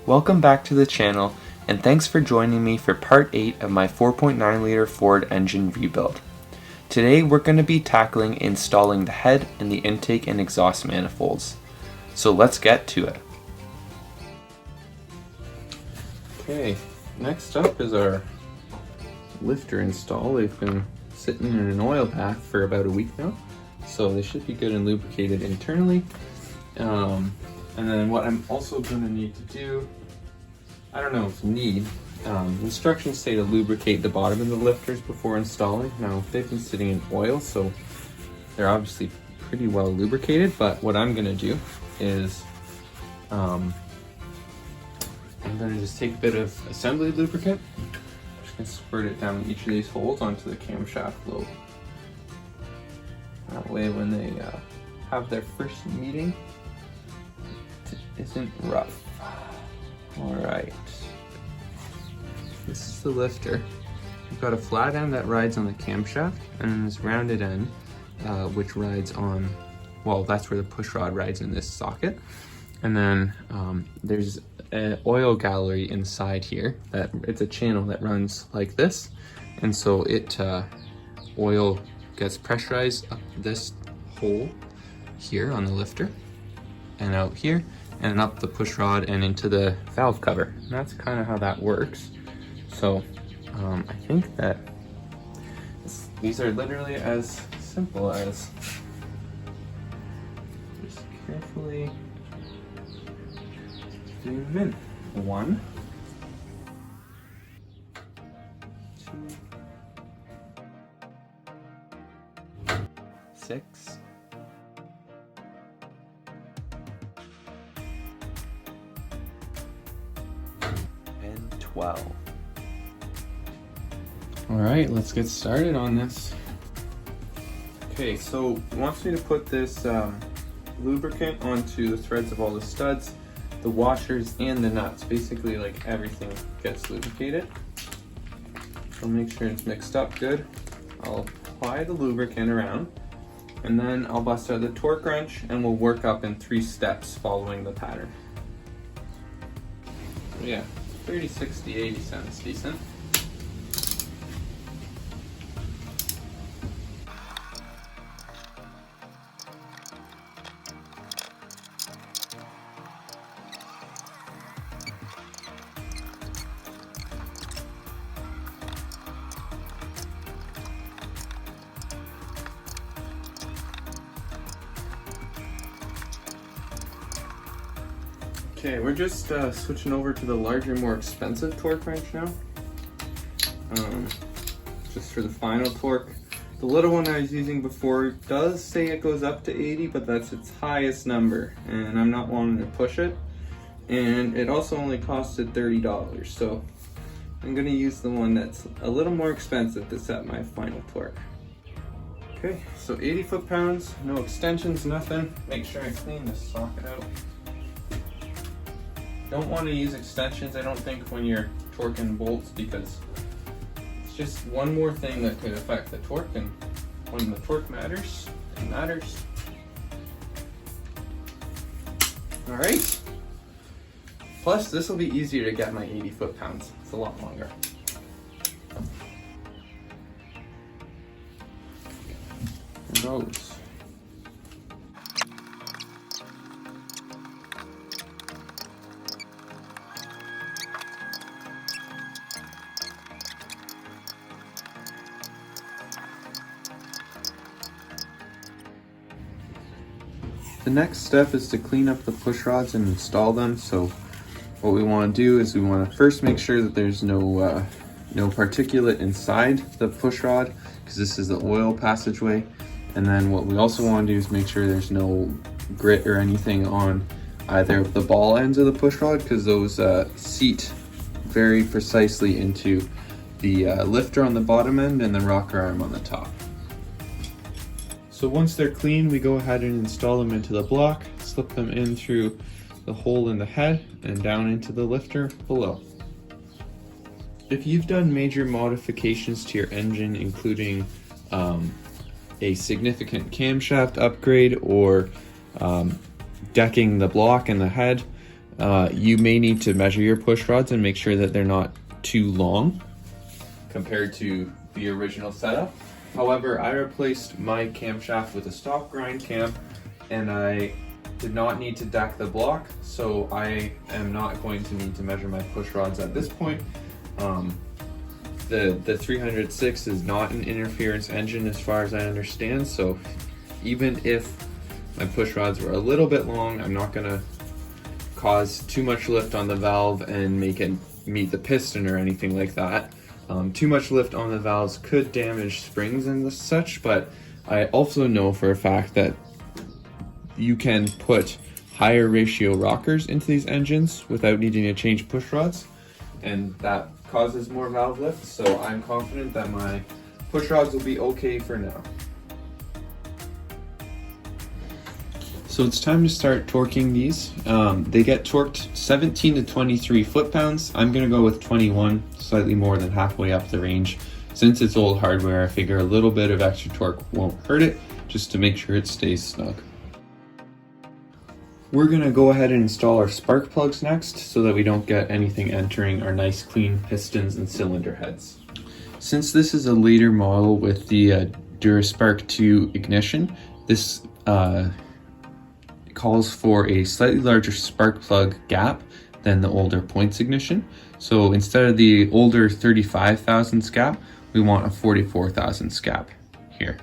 Welcome back to the channel, and thanks for joining me for part 8 of my 4.9 liter Ford engine rebuild. Today we're going to be tackling installing the head and the intake and exhaust manifolds. So let's get to it. Okay, next up is our lifter install. They've been sitting in an oil bath for about a week now, so they should be good and lubricated internally. And then what I'm also going to need to do, I don't know if need, instructions say to lubricate the bottom of the lifters before installing. Now they've been sitting in oil, so they're obviously pretty well lubricated, but what I'm going to do is I'm going to just take a bit of assembly lubricant. I'm just going to squirt it down each of these holes onto the camshaft lobe. That way when they have their first meeting, it isn't rough. Alright, this is the lifter. We've got a flat end that rides on the camshaft, and then this rounded end which rides on, well, that's where the push rod rides in this socket. And then there's an oil gallery inside here that it's a channel that runs like this, and so it oil gets pressurized up this hole here on the lifter and out here and up the push rod and into the valve cover. And that's kind of how that works. So I think that these are literally as simple as just carefully doing them in. 1, 2, 6, 12. All right, let's get started on this. Okay, so it wants me to put this lubricant onto the threads of all the studs, the washers, and the nuts. Basically, like, everything gets lubricated. So make sure it's mixed up good. I'll apply the lubricant around, and then I'll bust out the torque wrench, and we'll work up in 3 steps following the pattern. So yeah, 30, 60, 80 sounds decent. Okay, we're just switching over to the larger, more expensive torque wrench now. Just for the final torque. The little one I was using before does say it goes up to 80, but that's its highest number, and I'm not wanting to push it. And it also only costed $30, so I'm gonna use the one that's a little more expensive to set my final torque. Okay, so 80 foot-pounds, no extensions, nothing. Make sure I clean this socket out. Don't want to use extensions, I don't think, when you're torquing bolts, because it's just one more thing that could affect the torque, and when the torque matters, it matters. Alright. Plus, this will be easier to get my 80 foot-pounds. It's a lot longer. There goes. The next step is to clean up the push rods and install them. So what we want to do is we want to first make sure that there's no particulate inside the push rod, because this is the oil passageway. And then what we also want to do is make sure there's no grit or anything on either of the ball ends of the push rod, because those seat very precisely into the lifter on the bottom end and the rocker arm on the top. So once they're clean, we go ahead and install them into the block, slip them in through the hole in the head and down into the lifter below. If you've done major modifications to your engine, including a significant camshaft upgrade or decking the block and the head, You may need to measure your push rods and make sure that they're not too long compared to the original setup. However, I replaced my camshaft with a stock grind cam, and I did not need to deck the block, so I am not going to need to measure my push rods at this point. The 306 is not an interference engine as far as I understand, so even if my push rods were a little bit long, I'm not gonna cause too much lift on the valve and make it meet the piston or anything like that. Too much lift on the valves could damage springs and such, but I also know for a fact that you can put higher ratio rockers into these engines without needing to change push rods, and that causes more valve lift, so I'm confident that my push rods will be okay for now. So it's time to start torquing these. They get torqued 17 to 23 foot-pounds. I'm gonna go with 21, slightly more than halfway up the range. Since it's old hardware, I figure a little bit of extra torque won't hurt it, just to make sure it stays snug. We're gonna go ahead and install our spark plugs next so that we don't get anything entering our nice clean pistons and cylinder heads. Since this is a later model with the DuraSpark 2 ignition, this calls for a slightly larger spark plug gap than the older points ignition. So instead of the older 35 thousandths gap, we want a 44 thousandths gap here.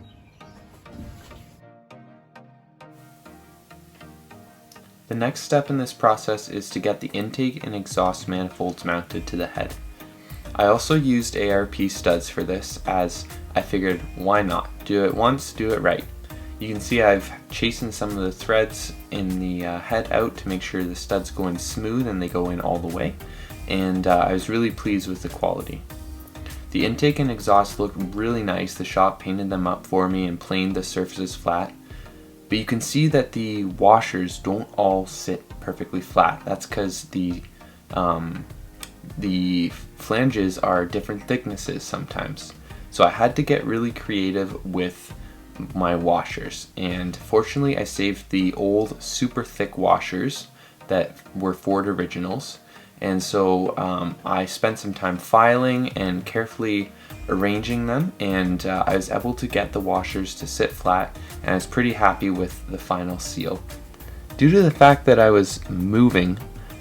The next step in this process is to get the intake and exhaust manifolds mounted to the head. I also used ARP studs for this, as I figured, why not? Do it once, do it right. You can see I've chastened some of the threads in the head out to make sure the studs go in smooth and they go in all the way, and I was really pleased with the quality. The intake and exhaust look really nice. The shop painted them up for me and planed the surfaces flat. But you can see that the washers don't all sit perfectly flat. That's because the flanges are different thicknesses sometimes. So I had to get really creative with my washers, and fortunately I saved the old super thick washers that were Ford originals, and so I spent some time filing and carefully arranging them, and I was able to get the washers to sit flat, and I was pretty happy with the final seal. Due to the fact that I was moving,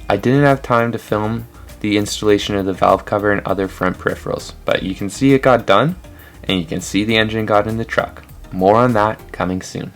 I didn't have time to film the installation of the valve cover and other front peripherals, but you can see it got done, and you can see the engine got in the truck. More on that coming soon.